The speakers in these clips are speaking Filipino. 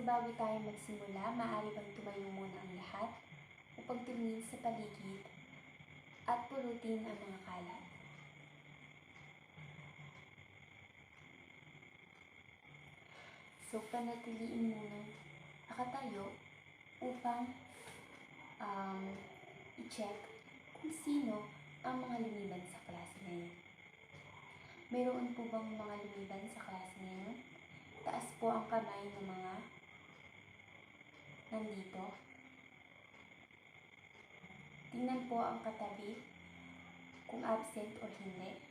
bago tayo magsimula, maaari bang tumayo muna ang lahat upang tumingin sa paligid at pulutin ang mga kalat. So, panatiliin muna nakatayo upang i-check kung sino ang mga lumiban sa klase ngayon. Mayroon po bang mga lumiban sa klase ngayon? Taas po ang kamay ng mga nandito. Tingnan po ang katabi kung absent o hindi.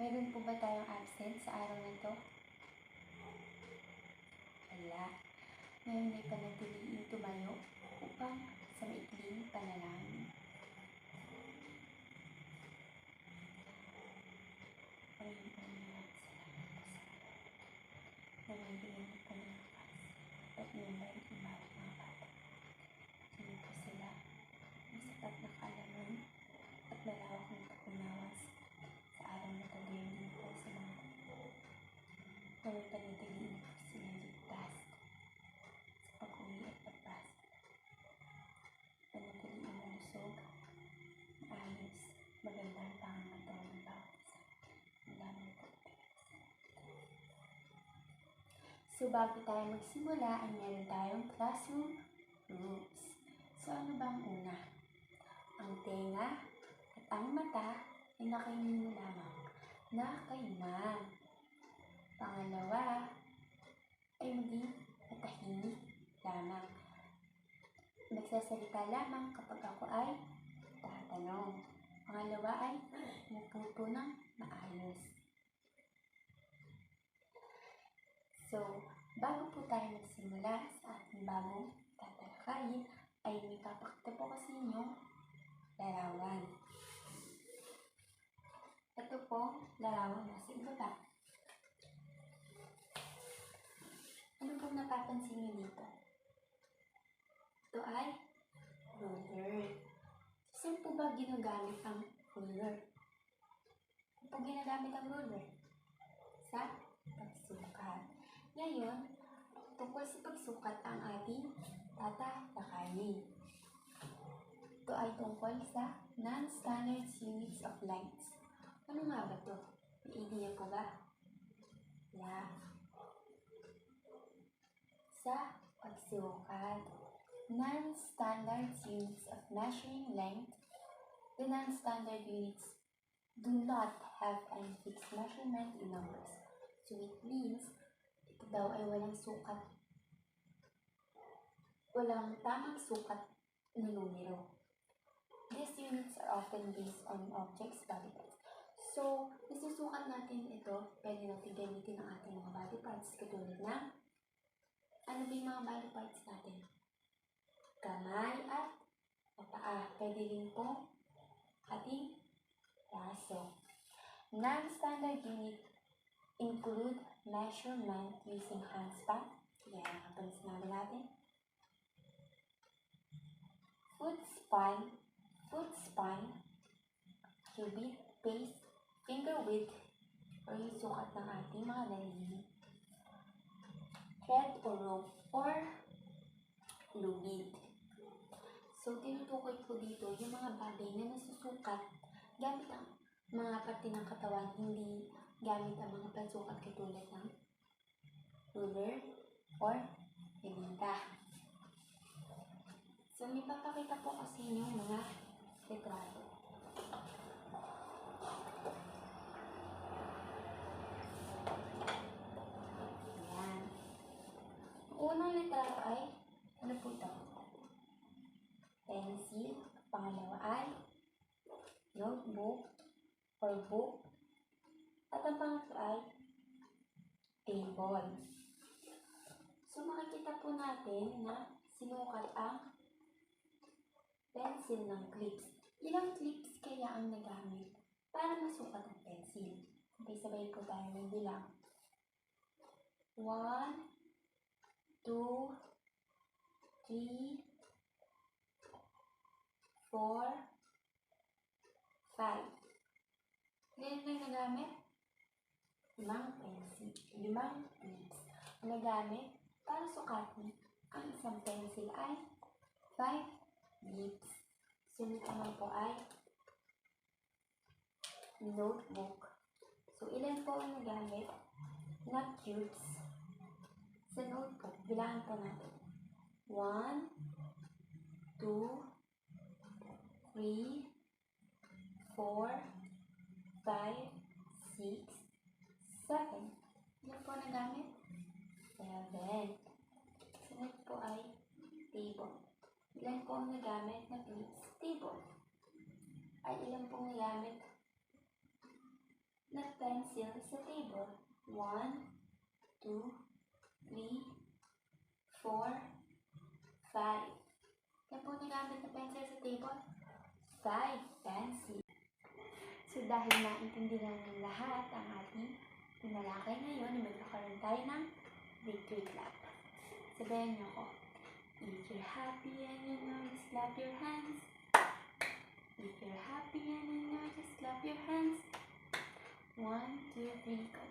Mayroon po ba tayong absent sa araw na ito? Wala. Ngayon ay panatiliin tumayo upang sa maikling panalangin. Nabibigyan ng pangalakas at nilay ang bawat mga bata. Sino po sila? May sapat na kaalaman at malawak ng pag-unawas sa araw na tagayin po sa mga panatiliin po silang ligtas sa pag-uwi at pagpasok. Panatiliin malusog, maayos, magandang pangangatawan ng bawat isa. Malamang po. So, bago tayo magsimula, ay meron tayong classroom rules. So, ano bang una? Ang tenga at ang mata ay nakainin mo lamang. Nakaiman. Pangalawa ay maging matahimik lamang. Magsasalita lamang kapag ako ay tatanong. Pangalawa ay umupo ng maayos. So, bago po tayo magsimula sa ating bagong tatalakayin, ay may papakita po kasi inyong larawan. Ito po, larawan nasa ibaba. Ano pong napapansin niyo dito? Ito ay ruler. Saan po ba ginagamit ang ruler? Saan po ginagamit ang ruler? Sa pagsukat. Ngayon, tungkol sa pagsukat ang ating tatalakayin. Ito ay tungkol sa non-standard units of length. Ano nga ba ito? May idea po ba? Yeah. Sa pagsukat, non-standard units of measuring length, the non-standard units do not have any fixed measurement in numbers. So it means, ito daw ay walang sukat, walang tamang sukat na numero. These units are often based on objects' body parts. So, nasusukat natin ito, pwede natin gamitin ang ating mga body parts katulad ng, ano ba yung mga body parts natin? Kamay at paa. Pwede rin po ating braso. Non-standard unit include measurement using handspan. Yan, nakapansin natin. Foot span, cubit, pace, finger width, or yung sukat ng ating mga daliri. Thread or rope, or lubid. So, tinutukoy ko dito yung mga bagay na nasusukat gamit ang mga parte ng katawan, hindi gamit ang mga pansukat katulad ng ruler or pinita. So, may papakita po kasi yung mga retrato. Ayan. Ang unang retrato ay, ano po ito? Pencil. Pangalawa ay notebook or book. At ang pangatlo ay table. So, makikita po natin na sinukat ang pencil ng clips. Ilang clips kaya ang nagamit para masukat ang pencil? Sabay-sabay po tayo ng bilang. 1, 2, 3, 4, 5. Ngayon lang nagamit? 5 pencil. 5 clips. Ang nagamit Para sukatin, ang isang pencil ay 5 leaves. Sunod naman po ay notebook. So, ilan po ang nagamit na cubes sa notebook? Bilangan po natin. 1, 2, 3, 4, 5, 6, 7. Ilan po nagamit? 7. Sunod po ay table. Ilan po ang nagamit na cubes? Table. Ay ilan po nagamit na pencil sa table? 1, 2, 3, 4, 5. Ilan po nagamit na pencil sa table? 5 pencil. So dahil naintindihan ng lahat ang ating tinalakay ngayon, magkakaroon tayo ng victory clap. Sabayan niyo ko. If you're happy and you know, just clap your hands. If you're happy and you know, just clap your hands. 1, 2, 3, go.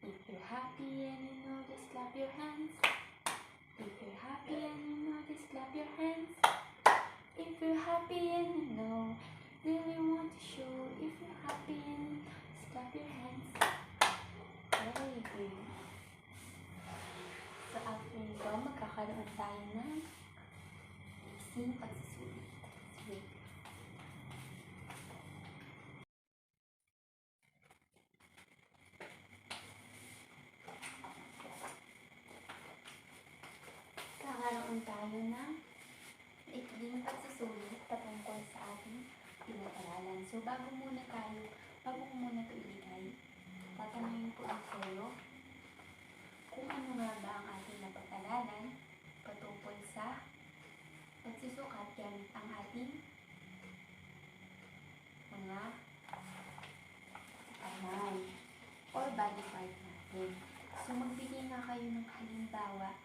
If you're happy and you know, just clap your hands. If you're happy and you know, just clap your hands. If you're happy and you know, really want to show. If you're happy and just clap your hands. Very good. So after nito, magkakaroon tayo ng mixing pagsusulit. Wait. Kakaroon tayo ng ikling pagsusulit patungkol sa ating pinag-aralan. So bago ko muna ito ilagay, tatanungin ko ang sa'yo kung ano nga ba ang ating napag-aralan patungkol sa pagsusukat gamit ang ating mga kamay or body part natin. So magbigay nga kayo ng halimbawa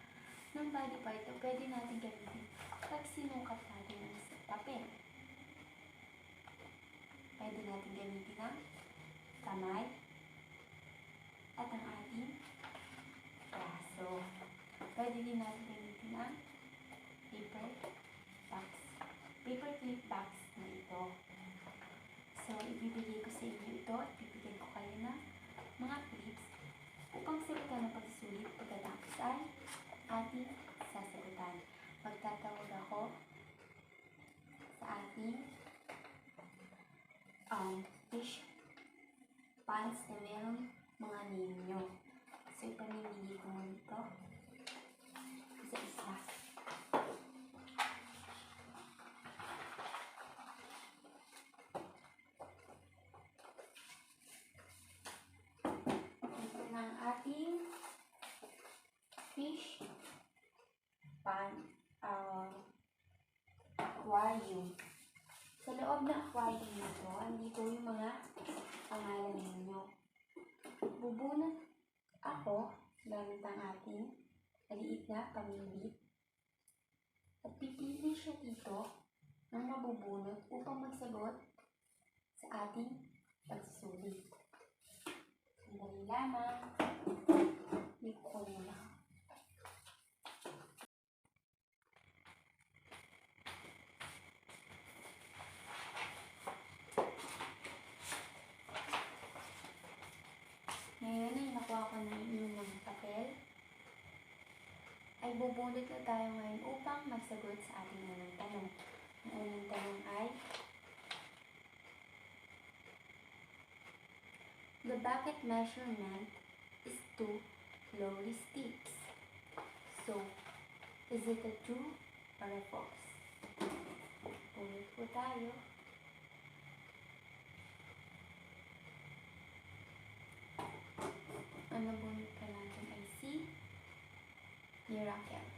ng body part na pwede natin gamitin pag sinukat natin ang papel. Pwede natin gamitin ang kamay at ang ating braso. Pwede din natin gamitin ang paper clip box na ito. So, ibibigay ko sa inyo ito at bibigyan ko kayo ng mga clips upang sagutan ang pagsusulit pagkatapos ay ating sasagutan. Magtatawag ako sa ating fish pans na merong mga ninyo. So, ipamimili ko muna ito isa-isa. Ito na ang ating fish pan aquarium. Sa loob ng aquarium nito, andito yung mga pangalan ninyo. Bubunot ako gamit ang ating maliit na pamimili. At pipili siya dito ng mabubunot upang magsagot sa ating pagsusulit. Sandali lamang. Hindi ko muna. Ngayon ay nakuha ko na yung papel. Ay bubunot na tayo ngayon upang magsagot sa ating unang tanong. Ang unang tanong ay, the bucket measurement is 2 glory sticks. So, is it a true or a false? Bunot po tayo. Ang nabunot pa natin ay si Miracle.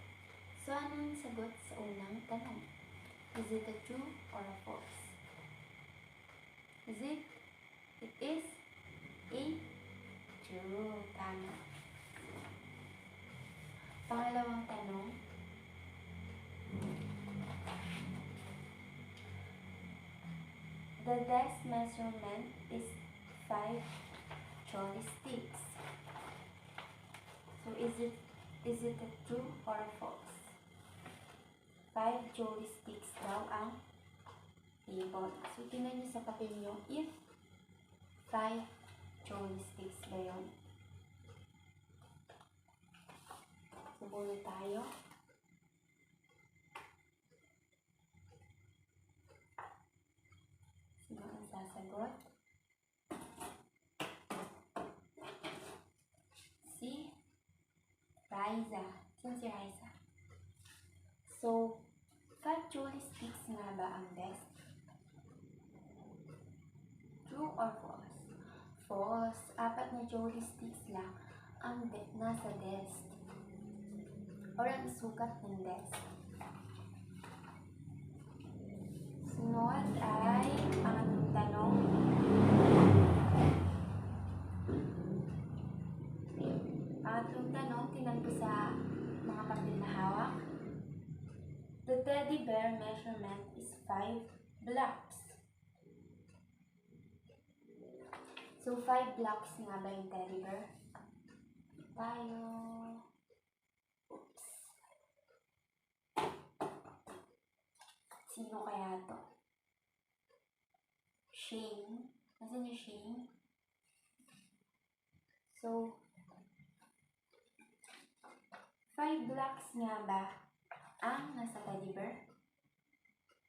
So, anong sagot sa unang tanong? Is it a true or a false? Is it? It is a true. Tama. Pangalawang tanong. The desk measurement is 5 trolley sticks. So, is it Is it a true or a false? 5 joysticks daw ang table. So, tingnan niyo sa papel niyo if 5 joysticks ba yun. Subunin tayo. Sino ang sasagot? Si Riza. Sino si Riza? So, 5 joysticks nga ba ang desk? True or false? False. 4 na joysticks lang ang nasa desk. Or ang sukat ng desk. Sunod ay pangatlong tanong. Pangatlong tanong, tingnan po sa mga papel na hawak. The teddy bear measurement is 5 blocks. So, 5 blocks nga ba yung teddy bear? Tayo. Oops. Sino kaya to? Shane. Nasaan yung Shane? So, 5 blocks nga ba ang nasa teddy bear?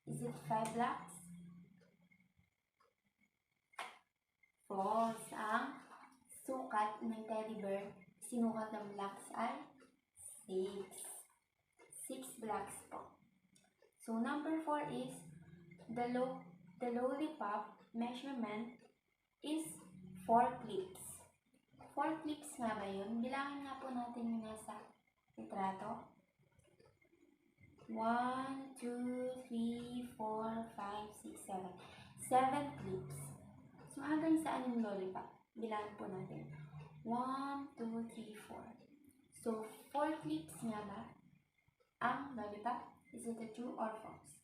Is it 5 blocks? False. Ang sukat ng teddy bear, sinukat ng blocks ay 6. 6 blocks po. So, number 4 is the lollipop measurement is 4 clips. 4 clips nga ba yun? Bilangin nga po natin yung nasa litrato. 1, 2, 3, 4, 5, 6, 7. 7 clips. So, hanggang saan yung lollipop? Bilangin po natin. 1, 2, 3, 4. So, 4 clips nga ba ang lollipop? Is it a true or false?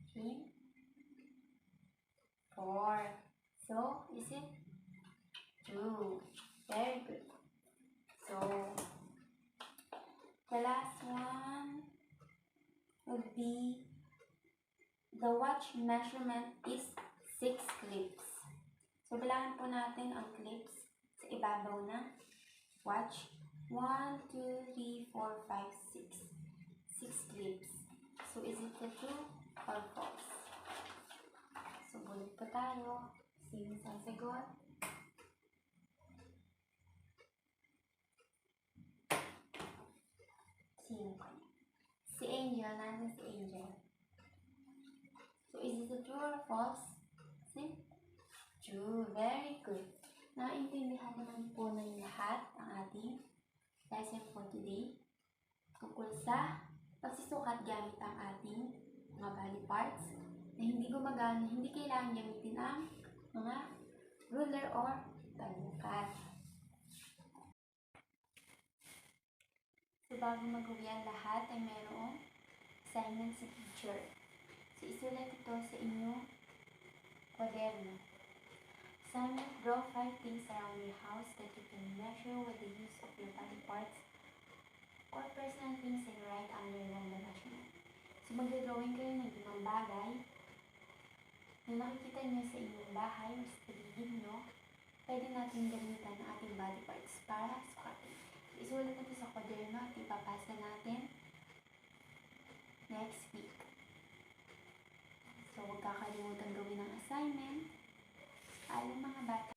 Okay. 4. So, is it true? Very good. So, the last one would be the watch measurement is 6 clips. So, bilangin po natin ang clips sa ibabaw na watch. 1, 2, 3, 4, 5, 6. 6 clips. So, is it a true or false? So, bulit pa tayo. Sino sasagot? Sino kaya? Si Angel. Nasa si Angel. So, is it a true or false? See? True. Very good. Naintindihan naman po ng lahat ang ating lesson for today. Tungkol sa pagsusukat gamit ang ating mga body parts na hindi gumagana, hindi kailangan gamitin ang mga ruler or talukat. So, bago mag-uwi ang lahat ay mayroong assignment si teacher. So, isulat ito sa inyong kwaderno. Assignment, draw 5 things around your house that you can measure with the use of your body parts or personal things and write under them the measurement. So, mag-drawing kayo ng 5 bagay na nakikita nyo sa inyong bahay o sa paligid nyo. Pwede natin gamitan ang ating body parts para sukatin. So, isulat natin sa kwaderno at ipapasa natin next week. So, huwag kakalimutan gawin ang assignment. Alam mga bata.